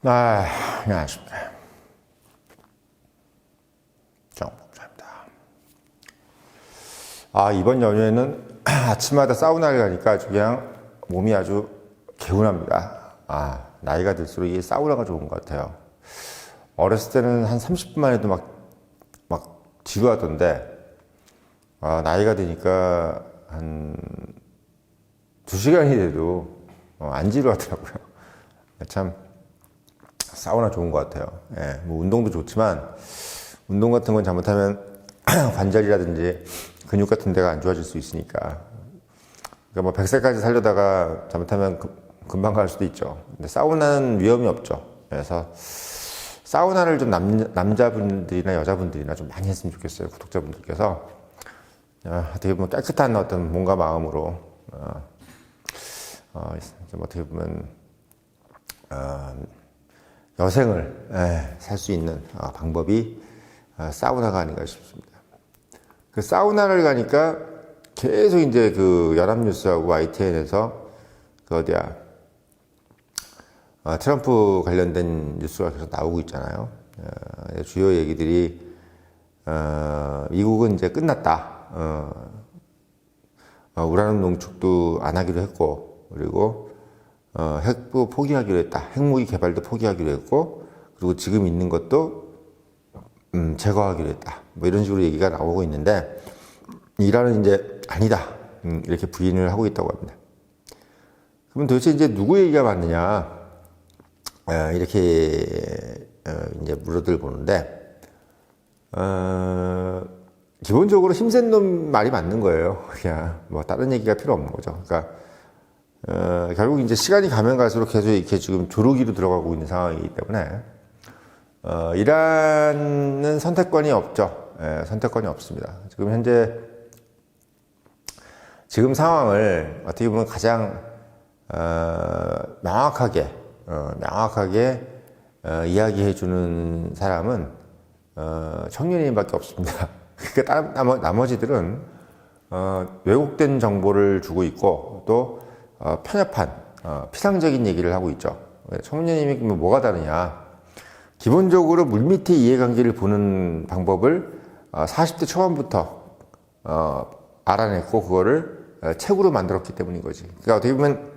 안녕하십니까. 정복자입니다. 이번 연휴에는 아침마다 사우나를 가니까 아주 그냥 몸이 아주 개운합니다. 나이가 들수록 이 사우나가 좋은 것 같아요. 어렸을 때는 한 30분만 해도 막 지루하던데, 나이가 드니까 한 2시간이 돼도 안 지루하더라고요. 참, 사우나 좋은 것 같아요. 예, 뭐 운동도 좋지만 운동 같은 건 잘못하면 관절이라든지 근육 같은 데가 안 좋아질 수 있으니까. 그러니까 뭐 100세까지 살려다가 잘못하면 금방 갈 수도 있죠. 근데 사우나는 위험이 없죠. 그래서 사우나를 좀 남자분들이나 여자분들이나 좀 많이 했으면 좋겠어요. 구독자분들께서 어떻게 보면 깨끗한 어떤 몸과 마음으로 좀 어떻게 보면 여생을 살 수 있는 방법이 사우나가 아닌가 싶습니다. 그 사우나를 가니까 계속 이제 그 연합뉴스하고 YTN에서 트럼프 관련된 뉴스가 계속 나오고 있잖아요. 주요 얘기들이 미국은 이제 끝났다. 우라늄 농축도 안 하기로 했고, 그리고 핵도 포기하기로 했다. 핵무기 개발도 포기하기로 했고, 그리고 지금 있는 것도 제거하기로 했다. 뭐 이런 식으로 얘기가 나오고 있는데, 이란은 이제 아니다. 이렇게 부인을 하고 있다고 합니다. 그럼 도대체 이제 누구 얘기가 맞느냐? 이렇게 이제 물어들 보는데, 기본적으로 힘센 놈 말이 맞는 거예요. 그냥 뭐 다른 얘기가 필요 없는 거죠. 그러니까 결국 이제 시간이 가면 갈수록 계속 이렇게 지금 조르기로 들어가고 있는 상황이기 때문에 이란은 선택권이 없죠. 선택권이 없습니다. 지금 현재 지금 상황을 어떻게 보면 가장 명확하게 이야기해 주는 사람은 청년인밖에 없습니다. 그러니까 나머지들은 왜곡된 정보를 주고 있고 또 편협한 피상적인 얘기를 하고 있죠. 청년님이 뭐가 다르냐? 기본적으로 물밑의 이해관계를 보는 방법을 40대 초반부터 알아냈고 그거를 책으로 만들었기 때문인 거지. 그러니까 어떻게 보면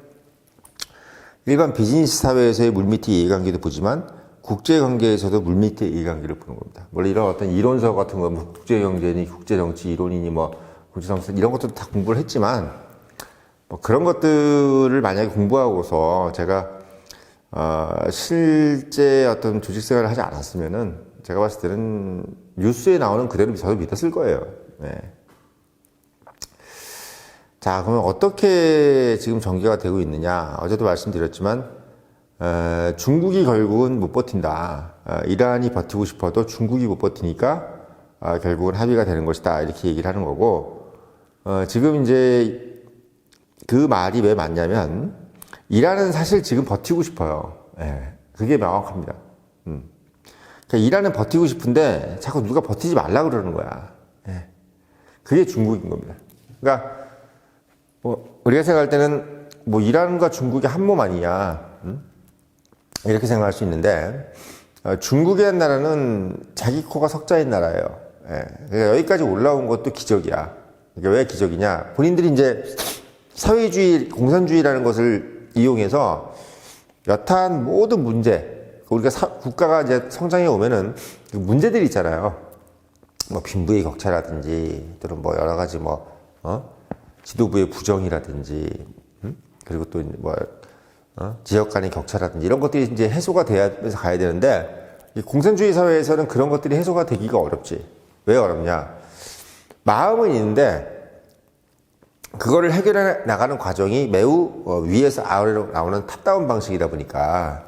일반 비즈니스 사회에서의 물밑의 이해관계도 보지만 국제관계에서도 물밑의 이해관계를 보는 겁니다. 원래 이런 어떤 이론서 같은 거, 뭐 국제경제니 국제정치 이론이니 뭐 국제정책 이런 것도 다 공부를 했지만 뭐 그런 것들을 만약에 공부하고서 제가 실제 어떤 조직 생활을 하지 않았으면은 제가 봤을 때는 뉴스에 나오는 그대로 저도 믿었을 거예요. 네. 자, 그러면 어떻게 지금 전개가 되고 있느냐? 어제도 말씀드렸지만 중국이 결국은 못 버틴다. 이란이 버티고 싶어도 중국이 못 버티니까 결국은 합의가 되는 것이다. 이렇게 얘기를 하는 거고, 지금 이제 그 말이 왜 맞냐면 이란은 사실 지금 버티고 싶어요. 그게 명확합니다. 그러니까 이란은 버티고 싶은데 자꾸 누가 버티지 말라 그러는 거야. 그게 중국인 겁니다. 그러니까 뭐 우리가 생각할 때는 뭐 이란과 중국이 한 몸 아니냐 이렇게 생각할 수 있는데 중국이라는 나라는 자기 코가 석자인 나라예요. 그러니까 여기까지 올라온 것도 기적이야. 그러니까 왜 기적이냐? 본인들이 이제 사회주의, 공산주의라는 것을 이용해서 여타한 모든 문제, 우리가 국가가 이제 성장해 오면은 문제들이 있잖아요. 뭐 빈부의 격차라든지 또는 뭐 여러 가지 지도부의 부정이라든지, 그리고 또 뭐 지역 간의 격차라든지 이런 것들이 이제 해소가 돼야면서 가야 되는데 이 공산주의 사회에서는 그런 것들이 해소가 되기가 어렵지. 왜 어렵냐? 마음은 있는데 그거를 해결해 나가는 과정이 매우 위에서 아래로 나오는 탑다운 방식이다 보니까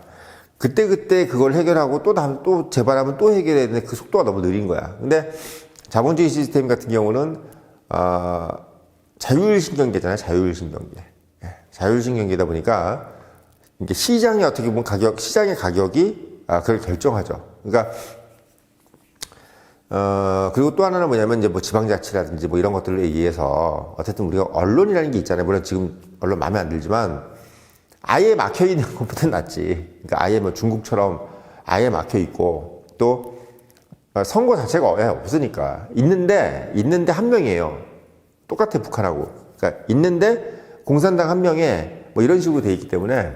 그때 그걸 해결하고 또 재발하면 또 해결해야 되는데 그 속도가 너무 느린 거야. 근데 자본주의 시스템 같은 경우는 자율신경계잖아요. 자율신경계. 자율신경계다 보니까 이게 시장이 어떻게 보면 시장의 가격이 그걸 결정하죠. 그러니까 그리고 또 하나는 뭐냐면 이제 뭐 지방자치라든지 뭐 이런 것들에 의해서 어쨌든 우리가 언론이라는 게 있잖아요. 물론 지금 언론 마음에 안 들지만 아예 막혀 있는 것보다 낫지. 그러니까 아예 뭐 중국처럼 아예 막혀 있고 또 선거 자체가 없으니까 있는데 한 명이에요. 똑같아 북한하고. 그러니까 있는데 공산당 한 명에 뭐 이런 식으로 돼 있기 때문에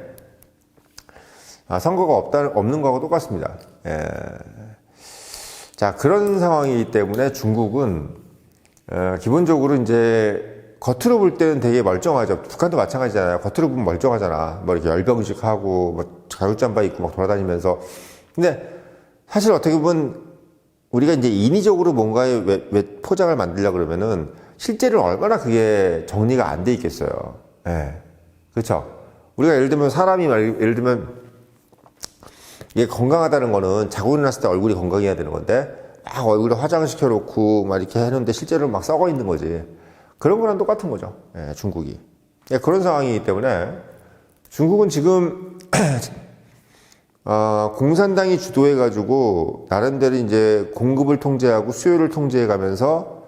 선거가 없는 거하고 똑같습니다. 예. 자, 그런 상황이기 때문에 중국은 기본적으로 이제 겉으로 볼 때는 되게 멀쩡하죠. 북한도 마찬가지잖아요. 겉으로 보면 멀쩡하잖아. 뭐 이렇게 열병식하고 뭐 자유잠바 입고 막 돌아다니면서. 근데 사실 어떻게 보면 우리가 이제 인위적으로 뭔가의 포장을 만들려고 그러면은 실제로 얼마나 그게 정리가 안 돼 있겠어요. 예. 그렇죠. 우리가 예를 들면 예를 들면 이게 건강하다는 거는 자고 일어났을 때 얼굴이 건강해야 되는 건데 막 얼굴에 화장시켜 놓고 막 이렇게 해놓는데 실제로 막 썩어 있는 거지. 그런 거랑 똑같은 거죠. 예, 중국이. 예, 그런 상황이기 때문에 중국은 지금 공산당이 주도해가지고 나름대로 이제 공급을 통제하고 수요를 통제해가면서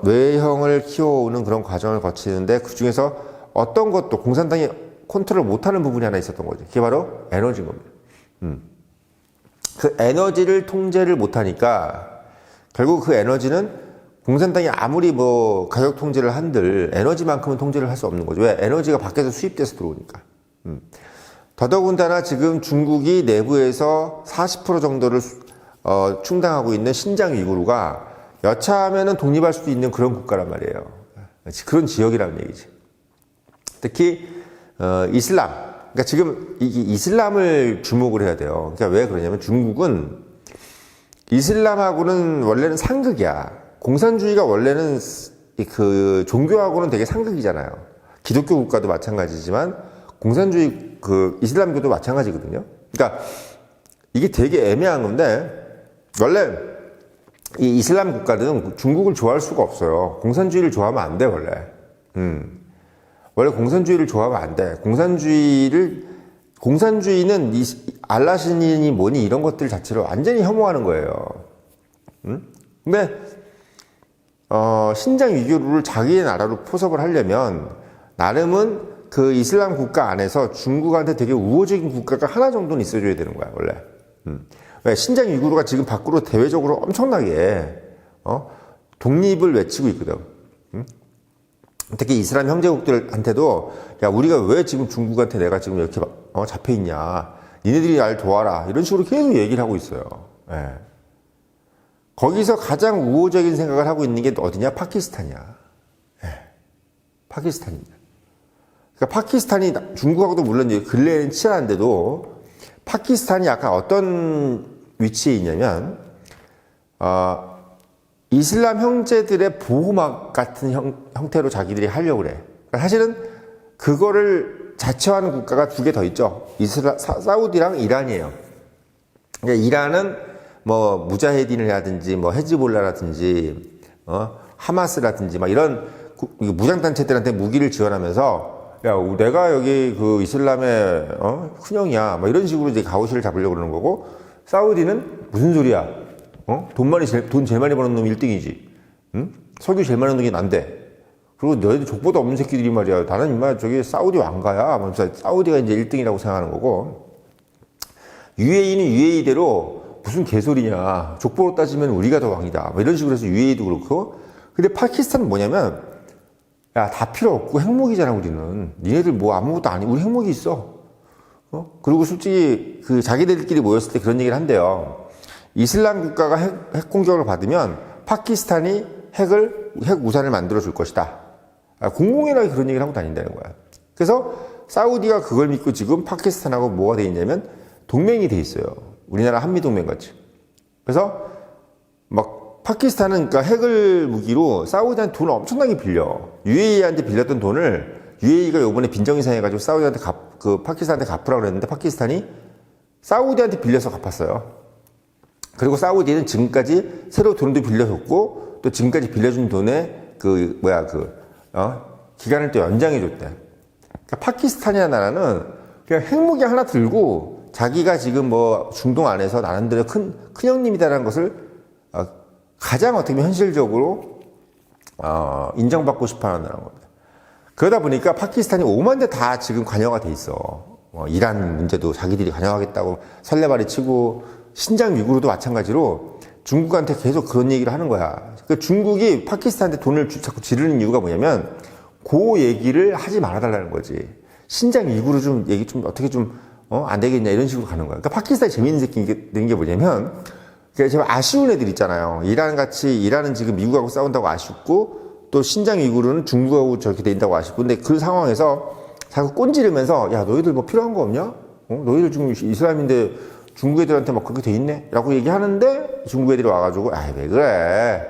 외형을 키워오는 그런 과정을 거치는데 그 중에서 어떤 것도 공산당이 컨트롤 못하는 부분이 하나 있었던 거죠. 그게 바로 에너지인 겁니다. 그 에너지를 통제를 못하니까 결국 그 에너지는 공산당이 아무리 뭐 가격 통제를 한들 에너지만큼은 통제를 할 수 없는 거죠. 왜? 에너지가 밖에서 수입돼서 들어오니까. 더더군다나 지금 중국이 내부에서 40% 정도를 충당하고 있는 신장 위구르가 여차하면은 독립할 수도 있는 그런 국가란 말이에요. 그런 지역이라는 얘기지. 특히 이슬람. 그러니까 지금 이슬람을 주목을 해야 돼요. 그러니까 왜 그러냐면 중국은 이슬람하고는 원래는 상극이야. 공산주의가 원래는 그 종교하고는 되게 상극이잖아요. 기독교 국가도 마찬가지지만 공산주의 그 이슬람교도 마찬가지거든요. 그러니까 이게 되게 애매한 건데 원래 이 이슬람 국가들은 중국을 좋아할 수가 없어요. 공산주의를 좋아하면 안 돼 원래. 원래 공산주의를 좋아하면 안 돼. 공산주의는 알라 신인이 뭐니 이런 것들 자체를 완전히 혐오하는 거예요. 근데 신장 위구르를 자기의 나라로 포섭을 하려면 나름은 그 이슬람 국가 안에서 중국한테 되게 우호적인 국가가 하나 정도는 있어줘야 되는 거야 원래. 왜? 신장 위구르가 지금 밖으로 대외적으로 엄청나게 독립을 외치고 있거든. 특히 이슬람 형제국들한테도 야 우리가 왜 지금 중국한테 내가 지금 이렇게 잡혀 있냐, 니네들이 날 도와라 이런 식으로 계속 얘기를 하고 있어요. 예. 거기서 가장 우호적인 생각을 하고 있는 게 어디냐? 파키스탄이야. 예. 파키스탄입니다. 그러니까 파키스탄이 중국하고도 물론 근래에는 친한데도 파키스탄이 약간 어떤 위치에 있냐면 이슬람 형제들의 보호막 같은 형태로 자기들이 하려고 그래. 그러니까 사실은 그거를 자처하는 국가가 두 개 더 있죠. 사우디랑 이란이에요. 그러니까 이란은 뭐 무자헤딘을 하든지 뭐 헤즈볼라라든지 하마스라든지 막 이런 무장단체들한테 무기를 지원하면서 야 내가 여기 그 이슬람의 큰형이야 뭐 이런 식으로 이제 가오시를 잡으려고 그러는 거고, 사우디는 무슨 소리야? 돈 제일 많이 버는 놈이 1등이지. 응? 석유 제일 많이 버는 게 난데. 그리고 너희들 족보도 없는 새끼들이 말이야. 나는 임마 저기 사우디 왕가야. 하면서 사우디가 이제 1등이라고 생각하는 거고. UAE는 UAE대로 무슨 개소리냐. 족보로 따지면 우리가 더 왕이다. 뭐 이런 식으로 해서 UAE도 그렇고. 근데 파키스탄은 뭐냐면, 야, 다 필요 없고 핵무기잖아, 우리는. 니네들 뭐 아무것도 아니고, 우리 핵무기 있어. 그리고 솔직히 그 자기들끼리 모였을 때 그런 얘기를 한대요. 이슬람 국가가 핵 공격을 받으면 파키스탄이 핵 우산을 만들어 줄 것이다. 공공연하게 그런 얘기를 하고 다닌다는 거야. 그래서 사우디가 그걸 믿고 지금 파키스탄하고 뭐가 돼 있냐면 동맹이 돼 있어요. 우리나라 한미동맹 같이. 그래서 막 파키스탄은 그러니까 핵을 무기로 사우디한테 돈을 엄청나게 빌려. UAE한테 빌렸던 돈을 UAE가 요번에 빈정이상해가지고 사우디한테 파키스탄한테 갚으라고 그랬는데 파키스탄이 사우디한테 빌려서 갚았어요. 그리고 사우디는 지금까지 새로 돈도 빌려줬고 또 지금까지 빌려준 돈에 기간을 또 연장해줬대. 그러니까 파키스탄이라는 나라는 그냥 핵무기 하나 들고 자기가 지금 뭐 중동 안에서 나름대로 큰 형님이다라는 것을 가장 어떻게 보면 현실적으로 인정받고 싶어하는 나라인 겁니다. 그러다 보니까 파키스탄이 5만 대 다 지금 관여가 돼 있어. 이란 문제도 자기들이 관여하겠다고 설레발이 치고, 신장 위구르도 마찬가지로 중국한테 계속 그런 얘기를 하는 거야. 그러니까 중국이 파키스탄한테 돈을 자꾸 지르는 이유가 뭐냐면, 그 얘기를 하지 말아달라는 거지. 신장 위구르 좀 얘기 좀 어떻게 좀, 안 되겠냐 이런 식으로 가는 거야. 그러니까 파키스탄이 재미있는 게 뭐냐면, 제가 아쉬운 애들 있잖아요. 이란은 지금 미국하고 싸운다고 아쉽고, 또 신장 위구르는 중국하고 저렇게 돼 있다고 아쉽고, 근데 그 상황에서 자꾸 꼰지르면서, 야, 너희들 뭐 필요한 거 없냐? 너희들 지금 이슬람인데 중국 애들한테 막 그렇게 돼 있네? 라고 얘기하는데 중국 애들이 와가지고, 아이, 왜 그래?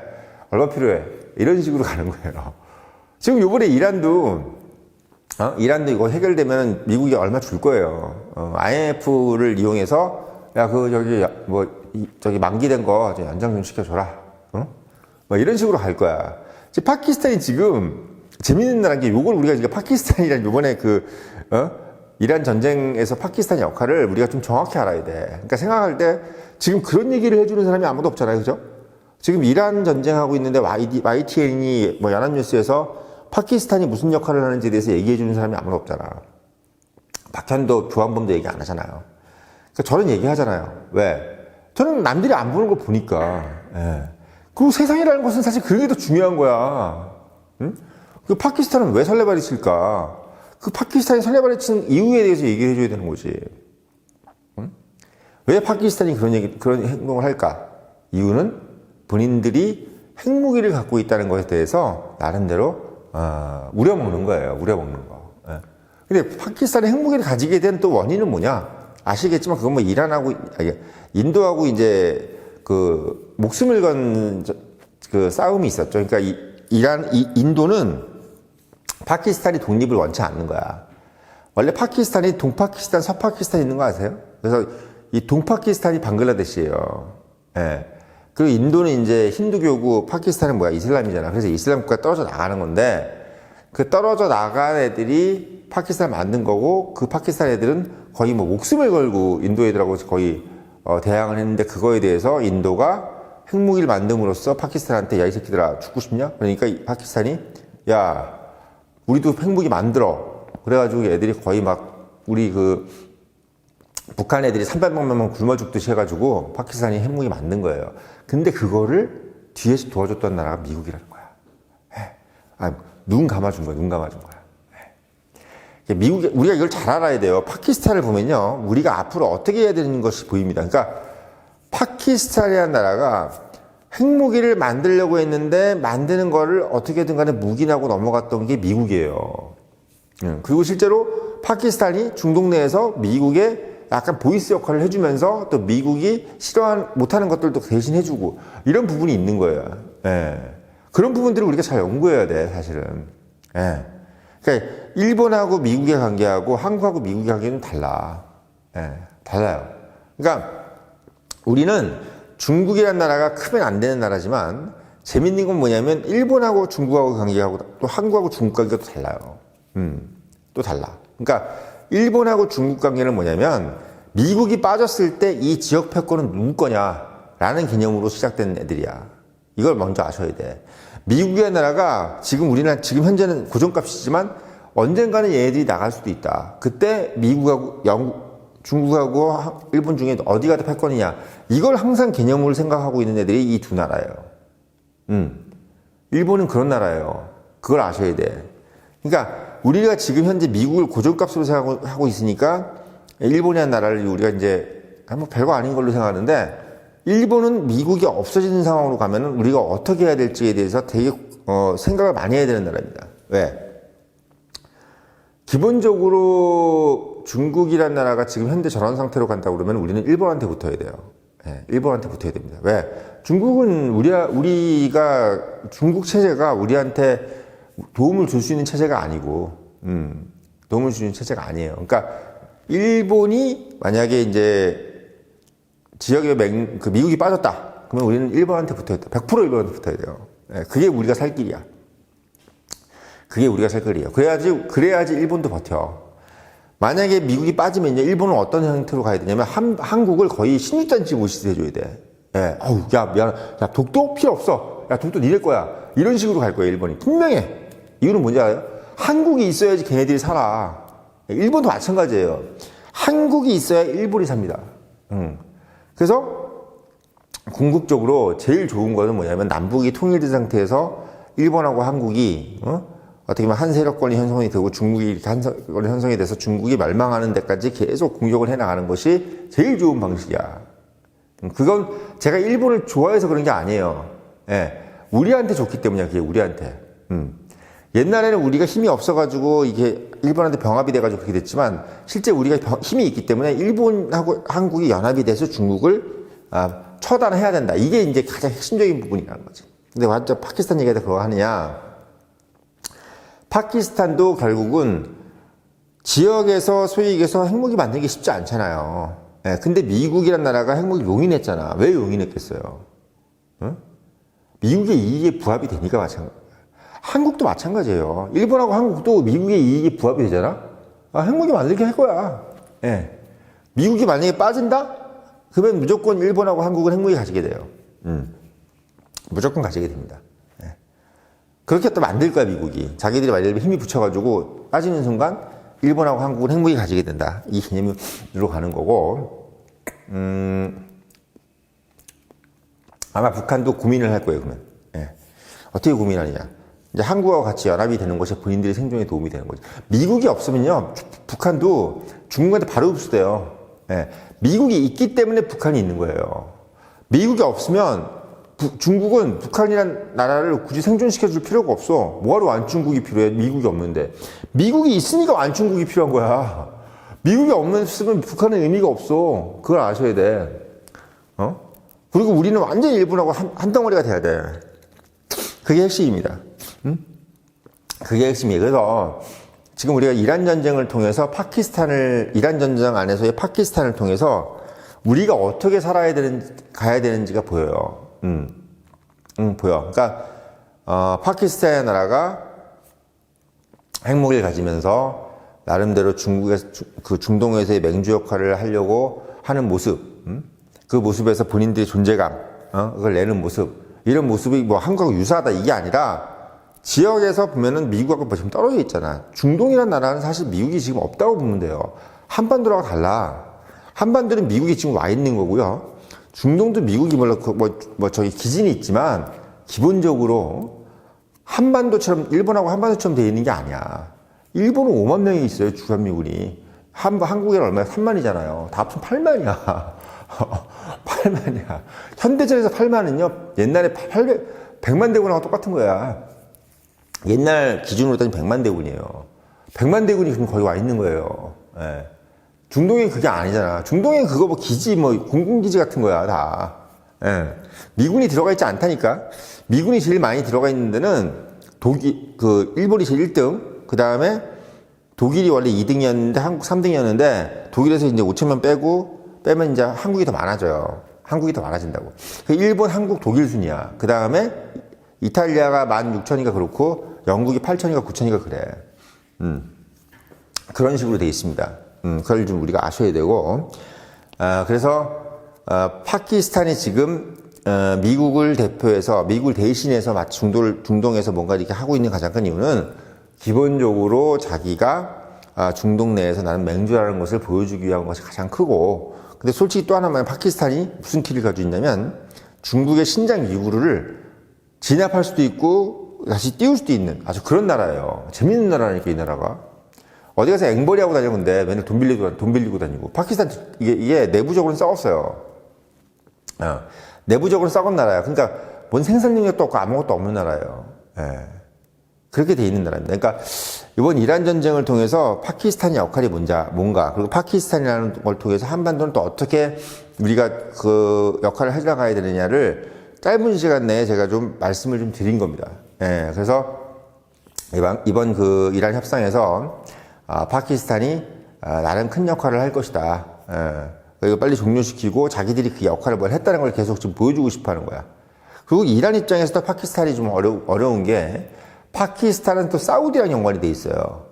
얼마 필요해? 이런 식으로 가는 거예요. 지금 요번에 이란도 이거 해결되면 미국이 얼마 줄 거예요. IMF를 이용해서, 야, 저기 만기된 거 연장 좀 시켜줘라. 뭐 이런 식으로 갈 거야. 지금 파키스탄이 지금 재밌는 나라인 게, 요걸 우리가 지금 파키스탄이란 요번에 이란 전쟁에서 파키스탄 역할을 우리가 좀 정확히 알아야 돼. 그러니까 생각할 때 지금 그런 얘기를 해주는 사람이 아무도 없잖아요. 그죠? 지금 이란 전쟁하고 있는데 YTN이 연합뉴스에서 파키스탄이 무슨 역할을 하는지에 대해서 얘기해주는 사람이 아무도 없잖아. 박현도, 조한범도 얘기 안 하잖아요. 그러니까 저는 얘기하잖아요. 왜? 저는 남들이 안 보는 걸 보니까. 예. 그리고 세상이라는 것은 사실 그게 더 중요한 거야. 응? 그 파키스탄은 왜 설레발이 칠까? 그 파키스탄이 설레발이 치는 이유에 대해서 얘기해 줘야 되는 거지. 응? 왜 파키스탄이 그런 행동을 할까? 이유는 본인들이 핵무기를 갖고 있다는 것에 대해서 나름대로 우려먹는 거예요. 우려먹는 거. 예. 근데 파키스탄이 핵무기를 가지게 된 또 원인은 뭐냐? 아시겠지만 그건 뭐 인도하고 이제 그 목숨을 건 그 싸움이 있었죠. 그러니까 인도는 파키스탄이 독립을 원치 않는 거야. 원래 파키스탄이 동파키스탄, 서파키스탄 있는 거 아세요? 그래서 이 동파키스탄이 방글라데시예요. 예. 그리고 인도는 이제 힌두교고 파키스탄은 뭐야? 이슬람이잖아. 그래서 이슬람 국가 떨어져 나가는 건데, 그 떨어져 나간 애들이 파키스탄을 만든 거고, 그 파키스탄 애들은 거의 뭐 목숨을 걸고 인도 애들하고 거의 대항을 했는데, 그거에 대해서 인도가 핵무기를 만듦으로써 파키스탄한테, 야, 이 새끼들아 죽고 싶냐? 그러니까 파키스탄이, 야, 우리도 핵무기 만들어. 그래가지고 애들이 거의 막 우리 북한 애들이 300만 명 굶어 죽듯이 해가지고 파키스탄이 핵무기 만든 거예요. 근데 그거를 뒤에서 도와줬던 나라가 미국이라는 거야. 눈 감아준 거야. 눈 감아준 거야. 우리가 이걸 잘 알아야 돼요. 파키스탄을 보면요, 우리가 앞으로 어떻게 해야 되는 것이 보입니다. 그러니까 파키스탄이라는 나라가 핵무기를 만들려고 했는데 만드는 거를 어떻게든 간에 묵인하고 넘어갔던 게 미국이에요. 그리고 실제로 파키스탄이 중동 내에서 미국의 약간 보이스 역할을 해주면서 또 미국이 못하는 것들도 대신 해주고 이런 부분이 있는 거예요. 예. 그런 부분들을 우리가 잘 연구해야 돼, 사실은. 예. 그러니까 일본하고 미국의 관계하고 한국하고 미국의 관계는 달라. 예. 달라요. 그러니까 우리는 중국이라는 나라가 크면 안 되는 나라지만 재밌는 건 뭐냐면 일본하고 중국하고 관계하고 또 한국하고 중국 관계가 또 달라요. 또 달라. 그러니까 일본하고 중국 관계는 뭐냐면 미국이 빠졌을 때 이 지역 패권은 누구 거냐라는 개념으로 시작된 애들이야. 이걸 먼저 아셔야 돼. 미국이라는 나라가 지금 현재는 고정값이지만 언젠가는 얘네들이 나갈 수도 있다. 그때 미국하고 중국하고 일본 중에 어디가 더 패권이냐. 이걸 항상 개념으로 생각하고 있는 애들이 이 두 나라예요. 일본은 그런 나라예요. 그걸 아셔야 돼. 그러니까 우리가 지금 현재 미국을 고정값으로 생각하고 있으니까 일본이라는 나라를 우리가 이제 뭐 별거 아닌 걸로 생각하는데, 일본은 미국이 없어지는 상황으로 가면은 우리가 어떻게 해야 될지에 대해서 되게 생각을 많이 해야 되는 나라입니다. 왜? 기본적으로 중국이라는 나라가 지금 현재 저런 상태로 간다고 그러면 우리는 일본한테 붙어야 돼요. 네, 일본한테 붙어야 됩니다. 왜? 중국은 우리가 중국 체제가 우리한테 도움을 줄 수 있는 체제가 아니고, 도움을 줄 수 있는 체제가 아니에요. 그러니까 일본이 만약에 이제 지역에 미국이 빠졌다. 그러면 우리는 일본한테 붙어야 돼. 100% 일본한테 붙어야 돼요. 네, 그게 우리가 살 길이야. 그게 우리가 살 길이에요. 그래야지 일본도 버텨. 만약에 미국이 빠지면요, 일본은 어떤 형태로 가야 되냐면 한국을 거의 신유단지 모시듯이 해줘야 돼. 예, 야, 미안, 야, 독도 필요 없어. 야, 독도 니네 거야. 이런 식으로 갈 거예요, 일본이. 분명해. 이유는 뭔지 알아요? 한국이 있어야지 걔네들이 살아. 일본도 마찬가지예요. 한국이 있어야 일본이 삽니다. 그래서 궁극적으로 제일 좋은 거는 뭐냐면 남북이 통일된 상태에서 일본하고 한국이 어떻게 보면 한 세력권이 형성이 되고 중국이 이렇게 한 세력권이 형성이 돼서 중국이 멸망하는 데까지 계속 공격을 해나가는 것이 제일 좋은 방식이야. 그건 제가 일본을 좋아해서 그런 게 아니에요. 예, 우리한테 좋기 때문이야. 그게 우리한테. 옛날에는 우리가 힘이 없어가지고 이게 일본한테 병합이 돼가지고 그렇게 됐지만 실제 우리가 힘이 있기 때문에 일본하고 한국이 연합이 돼서 중국을 처단해야 된다. 이게 이제 가장 핵심적인 부분이라는 거지. 근데 완전 파키스탄 얘기하다 그거 하느냐. 파키스탄도 결국은 지역에서 소위 얘기해서 핵무기 만들기 쉽지 않잖아요. 예, 근데 미국이란 나라가 핵무기 용인했잖아. 왜 용인했겠어요? 응? 미국의 이익에 부합이 되니까 마찬가지야. 한국도 마찬가지예요. 일본하고 한국도 미국의 이익에 부합이 되잖아? 핵무기 만들게 할 거야. 예. 미국이 만약에 빠진다? 그러면 무조건 일본하고 한국은 핵무기 가지게 돼요. 무조건 가지게 됩니다. 예. 그렇게 또 만들 거야, 미국이. 자기들이 만약에 힘이 붙여가지고 빠지는 순간 일본하고 한국은 핵무기 가지게 된다. 이 개념으로 가는 거고, 아마 북한도 고민을 할 거예요, 그러면. 예. 어떻게 고민하느냐. 이제 한국하고 같이 연합이 되는 것이 본인들의 생존에 도움이 되는 거죠. 미국이 없으면요, 북한도 중국한테 바로 흡수돼요. 예. 미국이 있기 때문에 북한이 있는 거예요. 미국이 없으면 중국은 북한이란 나라를 굳이 생존시켜줄 필요가 없어. 뭐하러 완중국이 필요해? 미국이 없는데. 미국이 있으니까 완중국이 필요한 거야. 미국이 없으면 북한은 의미가 없어. 그걸 아셔야 돼. 그리고 우리는 완전히 일본하고 한 덩어리가 돼야 돼. 그게 핵심입니다. 그게 핵심이에요. 그래서 지금 우리가 이란 전쟁을 통해서 이란 전쟁 안에서의 파키스탄을 통해서 우리가 어떻게 가야 되는지가 보여요. 보여. 그러니까, 파키스탄의 나라가 핵무기를 가지면서 나름대로 그 중동에서의 맹주 역할을 하려고 하는 모습, 그 모습에서 본인들의 존재감, 그걸 내는 모습, 이런 모습이 뭐 한국하고 유사하다 이게 아니라 지역에서 보면은 미국하고 지금 떨어져 있잖아. 중동이라는 나라는 사실 미국이 지금 없다고 보면 돼요. 한반도랑 달라. 한반도는 미국이 지금 와 있는 거고요. 중동도 미국이 저기 기진이 있지만 기본적으로 한반도처럼 일본하고 한반도처럼 되어 있는 게 아니야. 일본은 5만 명이 있어요. 주한미군이. 한국에는 얼마야? 3만이잖아요. 다 합치면 8만이야. 8만이야. 현대전에서 8만은요, 옛날에 100만 대군하고 똑같은 거야. 옛날 기준으로 따지면 100만 대군이에요. 100만 대군이 그럼 거기 와 있는 거예요. 예. 중동엔 그게 아니잖아. 중동엔 그거 뭐 기지, 공군기지 같은 거야, 다. 예. 미군이 들어가 있지 않다니까. 미군이 제일 많이 들어가 있는 데는 일본이 제일 1등, 그 다음에 독일이 원래 2등이었는데 한국 3등이었는데 독일에서 이제 5천명 빼면 이제 한국이 더 많아져요. 한국이 더 많아진다고. 일본, 한국, 독일 순이야. 그 다음에 이탈리아가 16,000이가 그렇고 영국이 8,000이가 9,000이가 그래. 그런 식으로 돼 있습니다. 그걸 좀 우리가 아셔야 되고. 그래서 파키스탄이 지금 미국을 대표해서 미국을 대신해서 중동에서 뭔가 이렇게 하고 있는 가장 큰 이유는 기본적으로 자기가 중동 내에서 나는 맹주라는 것을 보여주기 위한 것이 가장 크고, 근데 솔직히 또 하나만 파키스탄이 무슨 키를 가지고 있냐면 중국의 신장 위구르를 진압할 수도 있고 다시 띄울 수도 있는 아주 그런 나라예요. 재밌는 나라니까 이 나라가. 어디 가서 앵벌이 하고 다니는데 맨날 돈 빌리고 다니고. 파키스탄 이게 내부적으로는 싸웠어요. 내부적으로 싸운 나라야. 그러니까 뭔 생산 능력도 없고 아무것도 없는 나라예요. 예. 그렇게 돼 있는 나라입니다. 그러니까 이번 이란 전쟁을 통해서 파키스탄의 역할이 뭔가, 그리고 파키스탄이라는 걸 통해서 한반도는 또 어떻게 우리가 그 역할을 해나가야 되느냐를 짧은 시간 내에 제가 좀 말씀을 좀 드린 겁니다. 예. 그래서 이번 그 이란 협상에서 파키스탄이 나름 큰 역할을 할 것이다. 이거 빨리 종료시키고 자기들이 그 역할을 뭘 했다는 걸 계속 좀 보여주고 싶어 하는 거야. 그리고 이란 입장에서도 파키스탄이 좀 어려운 게 파키스탄은 또 사우디랑 연관이 돼 있어요.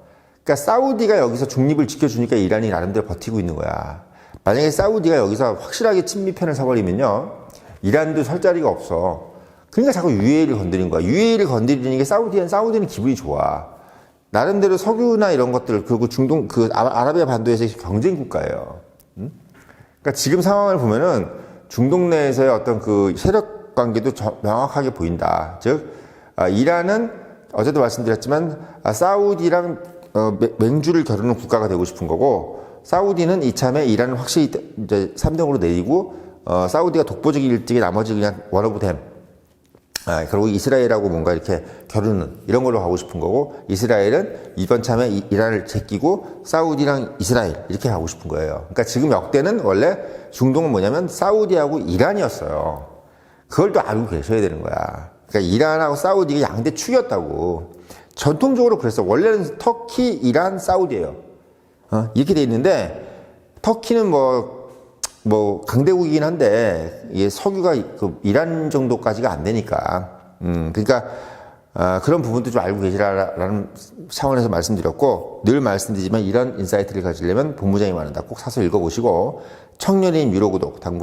그러니까 사우디가 여기서 중립을 지켜주니까 이란이 나름대로 버티고 있는 거야. 만약에 사우디가 여기서 확실하게 친미편을 서버리면요, 이란도 설 자리가 없어. 그러니까 자꾸 UAE를 건드린 거야. UAE를 건드리는 게 사우디는 기분이 좋아. 나름대로 석유나 이런 것들, 그리고 중동, 아라비아 반도에서 경쟁 국가예요. 그러니까 지금 상황을 보면은 중동 내에서의 어떤 그 세력 관계도 명확하게 보인다. 즉, 이란은 어제도 말씀드렸지만, 사우디랑 맹주를 겨루는 국가가 되고 싶은 거고, 사우디는 이참에 이란을 확실히 이제 3등으로 내리고, 사우디가 독보적일 적에 나머지 그냥 원오브댐. 그리고 이스라엘하고 뭔가 이렇게 겨루는 이런 걸로 가고 싶은 거고, 이스라엘은 이번 참에 이란을 제끼고 사우디랑 이스라엘 이렇게 가고 싶은 거예요. 그러니까 지금 역대는 원래 중동은 뭐냐면 사우디하고 이란이었어요. 그걸 또 알고 계셔야 되는 거야. 그러니까 이란하고 사우디가 양대 축이었다고. 전통적으로 그랬어. 원래는 터키, 이란, 사우디예요. 이렇게 돼 있는데, 터키는 뭐 강대국이긴 한데 이게 석유가 그 이란 정도까지가 안 되니까 그러니까 그런 부분도 좀 알고 계시라라는 차원에서 말씀드렸고, 늘 말씀드리지만 이런 인사이트를 가지려면 본부장이 말한다 꼭 사서 읽어보시고, 청년인 유료 구독 당부